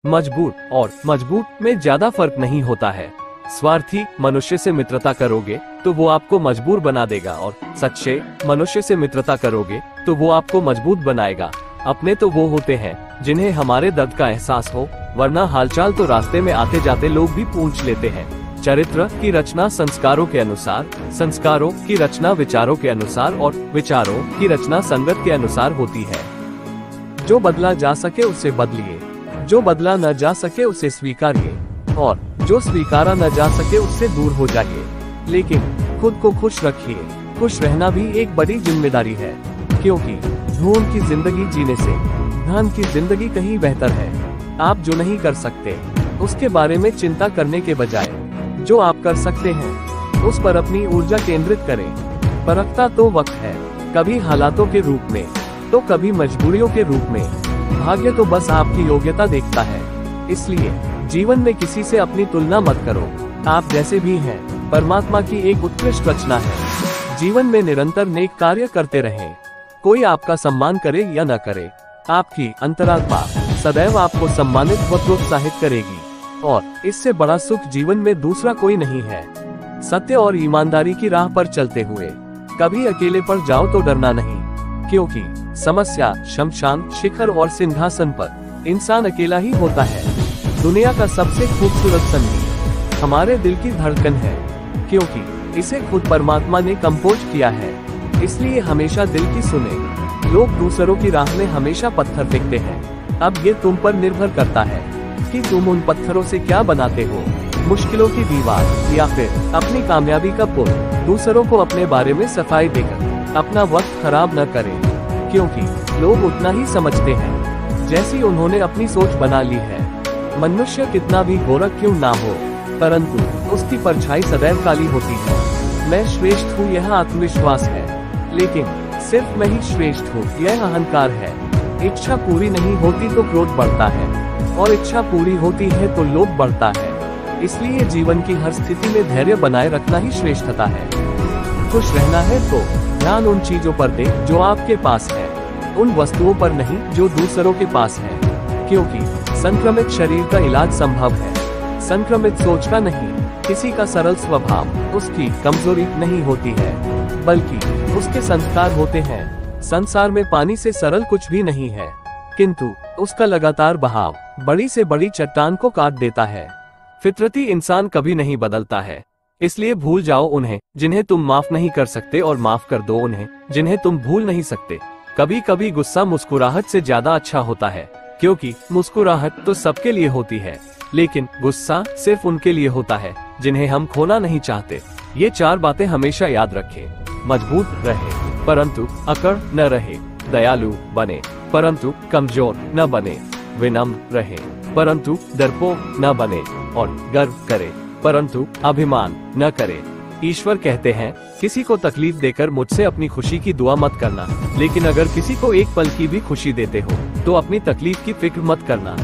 मजबूर और मजबूत में ज्यादा फर्क नहीं होता है। स्वार्थी मनुष्य से मित्रता करोगे तो वो आपको मजबूर बना देगा, और सच्चे मनुष्य से मित्रता करोगे तो वो आपको मजबूत बनाएगा। अपने तो वो होते हैं जिन्हें हमारे दर्द का एहसास हो, वरना हालचाल तो रास्ते में आते जाते लोग भी पूछ लेते हैं। चरित्र की रचना संस्कारों के अनुसार, संस्कारों की रचना विचारों के अनुसार, और विचारों की रचना संगत के अनुसार होती है। जो बदला जा सके उसे बदलिए, जो बदला न जा सके उसे स्वीकारिए, और जो स्वीकारा न जा सके उससे दूर हो जाइए। लेकिन खुद को खुश रखिए। खुश रहना भी एक बड़ी जिम्मेदारी है, क्योंकि धूम की जिंदगी जीने से धन की जिंदगी कहीं बेहतर है। आप जो नहीं कर सकते उसके बारे में चिंता करने के बजाय जो आप कर सकते हैं उस पर अपनी ऊर्जा केंद्रित करें। परखता तो वक्त है, कभी हालातों के रूप में तो कभी मजबूरियों के रूप में। भाग्य तो बस आपकी योग्यता देखता है। इसलिए जीवन में किसी से अपनी तुलना मत करो। आप जैसे भी हैं परमात्मा की एक उत्कृष्ट रचना है। जीवन में निरंतर नेक कार्य करते रहें। कोई आपका सम्मान करे या न करे, आपकी अंतरात्मा सदैव आपको सम्मानित व प्रोत्साहित करेगी, और इससे बड़ा सुख जीवन में दूसरा कोई नहीं है। सत्य और ईमानदारी की राह पर चलते हुए कभी अकेले पड़ जाओ तो डरना नहीं, क्योंकि समस्या, शमशान, शिखर और सिंहासन पर इंसान अकेला ही होता है। दुनिया का सबसे खूबसूरत संगीत हमारे दिल की धड़कन है, क्योंकि इसे खुद परमात्मा ने कंपोज किया है। इसलिए हमेशा दिल की सुने। लोग दूसरों की राह में हमेशा पत्थर फेंकते हैं। अब ये तुम पर निर्भर करता है कि तुम उन पत्थरों से क्या बनाते हो, मुश्किलों की दीवार या फिर अपनी कामयाबी का पुल। दूसरों को अपने बारे में सफाई देकर अपना वक्त खराब न करें, क्योंकि लोग उतना ही समझते हैं जैसी उन्होंने अपनी सोच बना ली है। मनुष्य कितना भी गोरख क्यों ना हो, परंतु उसकी परछाई सदैव काली होती है। मैं श्रेष्ठ हूँ यह आत्मविश्वास है, लेकिन सिर्फ मैं ही श्रेष्ठ हूँ यह अहंकार है। इच्छा पूरी नहीं होती तो क्रोध बढ़ता है, और इच्छा पूरी होती है तो लोभ बढ़ता है। इसलिए जीवन की हर स्थिति में धैर्य बनाए रखना ही श्रेष्ठता है। खुश रहना है तो ध्यान उन चीजों पर दे जो आपके पास है, उन वस्तुओं पर नहीं जो दूसरों के पास है, क्योंकि संक्रमित शरीर का इलाज संभव है, संक्रमित सोच का नहीं। किसी का सरल स्वभाव उसकी कमजोरी नहीं होती है, बल्कि उसके संस्कार होते हैं। संसार में पानी से सरल कुछ भी नहीं है, किंतु उसका लगातार बहाव बड़ी से बड़ी चट्टान को काट देता है। फितरती इंसान कभी नहीं बदलता है, इसलिए भूल जाओ उन्हें जिन्हें तुम माफ नहीं कर सकते, और माफ कर दो उन्हें जिन्हें तुम भूल नहीं सकते। कभी कभी गुस्सा मुस्कुराहट से ज्यादा अच्छा होता है, क्योंकि मुस्कुराहट तो सबके लिए होती है, लेकिन गुस्सा सिर्फ उनके लिए होता है जिन्हें हम खोना नहीं चाहते। ये 4 बातें हमेशा याद रखें। मजबूत रहे परंतु अकड़ न रहे, दयालु बने परंतु कमजोर न बने, विनम्र रहे परंतु डरपोक न बने, और गर्व करे परंतु अभिमान न करे। ईश्वर कहते हैं, किसी को तकलीफ देकर मुझसे अपनी खुशी की दुआ मत करना, लेकिन अगर किसी को एक पल की भी खुशी देते हो तो अपनी तकलीफ की फिक्र मत करना।